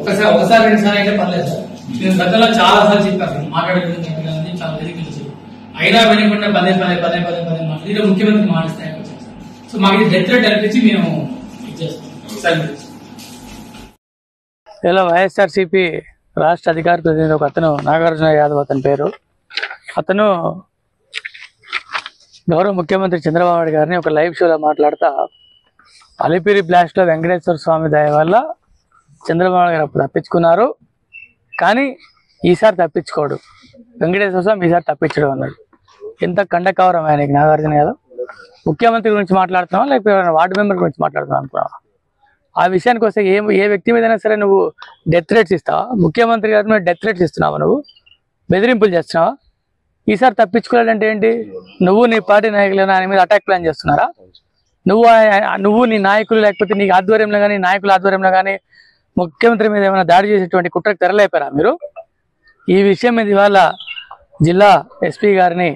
ఒకసారి రెండుసార్లు అయితే పర్లేదు సార్. నేను గతంలో చాలా సార్లు చెప్పాను, మాట్లాడుతుంది చాలా తెలియదు. అయినా వినకుండా పదే మాట్లాడి ముఖ్యమంత్రి మాట్లాడిస్తాయి వచ్చాను సార్. సో మాకు ఇది డెత్ రేట్ అనిపించి మేము ఇచ్చేస్తాం. ఇలా వైఎస్ఆర్సీపీ రాష్ట్ర అధికార ప్రతినిధి ఒక అతను నాగార్జున యాదవ్ అతని పేరు. అతను గౌరవ ముఖ్యమంత్రి చంద్రబాబు నాయుడు గారిని ఒక లైవ్ షోలో మాట్లాడుతా అలిపిరి బ్లాస్ట్లో వెంకటేశ్వర స్వామి దయ వల్ల చంద్రబాబు నాయుడు గారు అప్పుడు తప్పించుకున్నారు, కానీ ఈసారి తప్పించుకోడు, వెంకటేశ్వర స్వామి ఈసారి తప్పించడం అన్నాడు. ఎంత కండకవరం ఆయనకి నాగార్జున యాదవ్. ముఖ్యమంత్రి గురించి మాట్లాడుతున్నావా లేకపోతే వార్డు మెంబర్ గురించి మాట్లాడుతున్నావు అనుకున్నావా? ఆ విషయానికి వస్తే ఏ వ్యక్తి మీదైనా సరే నువ్వు డెత్ రేట్స్ ఇస్తావా? ముఖ్యమంత్రి గారి మీద డెత్ రేట్స్ ఇస్తున్నావా? నువ్వు బెదిరింపులు చేస్తున్నావా? ఈసారి తప్పించుకోవాలంటే ఏంటి? నువ్వు నీ పార్టీ నాయకులు ఆయన మీద అటాక్ ప్లాన్ చేస్తున్నారా? నువ్వు నీ నాయకులు లేకపోతే నీ ఆధ్వర్యంలో కానీ నాయకుల ఆధ్వర్యంలో కానీ ముఖ్యమంత్రి మీద ఏమైనా దాడి చేసేటువంటి కుట్రకు తెరలేపారా మీరు? ఈ విషయం మీద ఇవాళ జిల్లా ఎస్పీ గారిని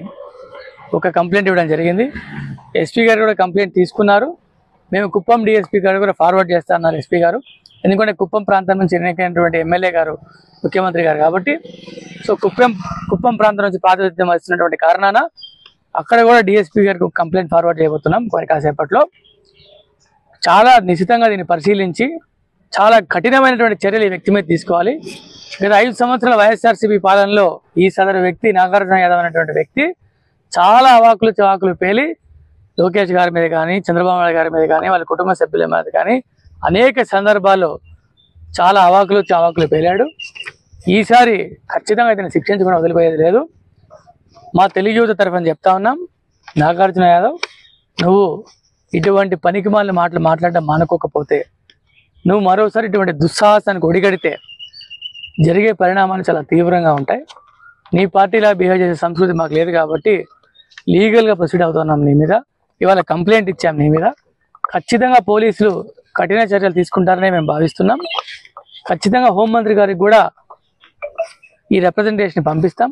ఒక కంప్లైంట్ ఇవ్వడం జరిగింది. ఎస్పీ గారు కూడా కంప్లైంట్ తీసుకున్నారు. మేము కుప్పం డిఎస్పీ గారు కూడా ఫార్వర్డ్ చేస్తా అన్నారు ఎస్పీ గారు. ఎందుకంటే కుప్పం ప్రాంతం నుంచి ఎన్నికైనటువంటి ఎమ్మెల్యే గారు ముఖ్యమంత్రి గారు కాబట్టి, సో కుప్పం ప్రాంతం నుంచి ప్రాతినిధ్యం వస్తున్నటువంటి కారణాన అక్కడ కూడా డిఎస్పీ గారికి కంప్లైంట్ ఫార్వర్డ్ చేయబోతున్నాం కొన్ని కాసేపట్లో. చాలా నిశితంగా దీన్ని పరిశీలించి చాలా కఠినమైనటువంటి చర్యలు ఈ వ్యక్తి మీద తీసుకోవాలి. గత 5 సంవత్సరాల వైఎస్ఆర్సీపీ పాలనలో ఈ సదరు వ్యక్తి నాగార్జున యాదవ్ అనేటువంటి వ్యక్తి చాలా చవాకులు పేలి లోకేష్ గారి మీద కానీ చంద్రబాబు నాయుడు గారి మీద కానీ వాళ్ళ కుటుంబ సభ్యుల మీద కానీ అనేక సందర్భాల్లో చాలా చవాకులు పేలాడు. ఈసారి ఖచ్చితంగా ఇతను శిక్షించకుండా వదిలిపోయేది లేదు. మా తెలుగు యువత తరఫున చెప్తా ఉన్నాం, నాగార్జున యాదవ్ నువ్వు ఇటువంటి పనికిమాలిన మాటలు మాట్లాడడం మానుకోకపోతే, నువ్వు మరోసారి ఇటువంటి దుస్సాహసానికి ఒడిగడితే జరిగే పరిణామాలు చాలా తీవ్రంగా ఉంటాయి. నీ పార్టీలా బిహేవ్ చేసే సంస్కృతి మాకు లేదు కాబట్టి లీగల్గా ప్రొసీడ్ అవుతున్నాం నీ మీద. ఇవాళ కంప్లైంట్ ఇచ్చాం నీ మీద. ఖచ్చితంగా పోలీసులు కఠిన చర్యలు తీసుకుంటారని మేము భావిస్తున్నాం. ఖచ్చితంగా హోంమంత్రి గారికి కూడా ఈ రిప్రజెంటేషన్ పంపిస్తాం.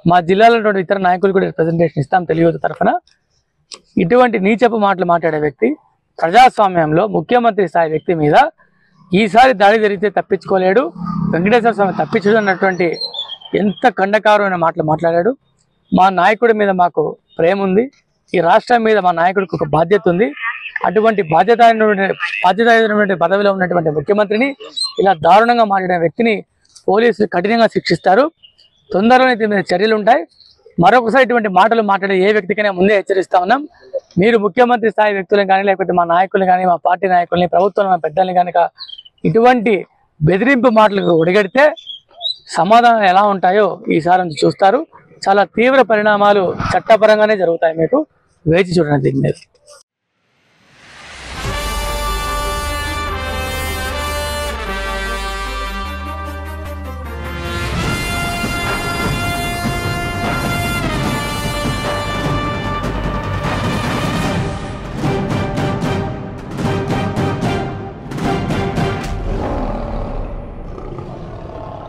మా జిల్లాలో ఉన్నటువంటి ఇతర నాయకులు కూడా రిప్రజెంటేషన్ ఇస్తాం తెలియదు తరఫున. ఇటువంటి నీచపు మాటలు మాట్లాడే వ్యక్తి ప్రజాస్వామ్యంలో ముఖ్యమంత్రి స్థాయి వ్యక్తి మీద ఈసారి దాడి జరిగితే తప్పించుకోలేడు, వెంకటేశ్వర స్వామి తప్పించడు అన్నటువంటి ఎంత ఖండకారమైన మాటలు మాట్లాడాడు. మా నాయకుడి మీద మాకు ప్రేమ ఉంది, ఈ రాష్ట్రం మీద మా నాయకుడికి ఒక బాధ్యత ఉంది. అటువంటి బాధ్యత పదవిలో ఉన్నటువంటి ముఖ్యమంత్రిని ఇలా దారుణంగా మాట్లాడిన వ్యక్తిని పోలీసులు కఠినంగా శిక్షిస్తారు. తొందరలోనే దీని మీద చర్యలు ఉంటాయి. మరొకసారి ఇటువంటి మాటలు మాట్లాడే ఏ వ్యక్తికైనా ముందే హెచ్చరిస్తా ఉన్నాం. మీరు ముఖ్యమంత్రి స్థాయి వ్యక్తులను కానీ లేకపోతే మా నాయకులు కానీ మా పార్టీ నాయకుల్ని ప్రభుత్వంలో మా పెద్దల్ని కనుక ఇటువంటి బెదిరింపు మాటలకు ఒడిగడితే సమాధానం ఎలా ఉంటాయో ఈసారి చూస్తారు. చాలా తీవ్ర పరిణామాలు చట్టపరంగానే జరుగుతాయి. మీకు వేచి చూడండి దీని మీద.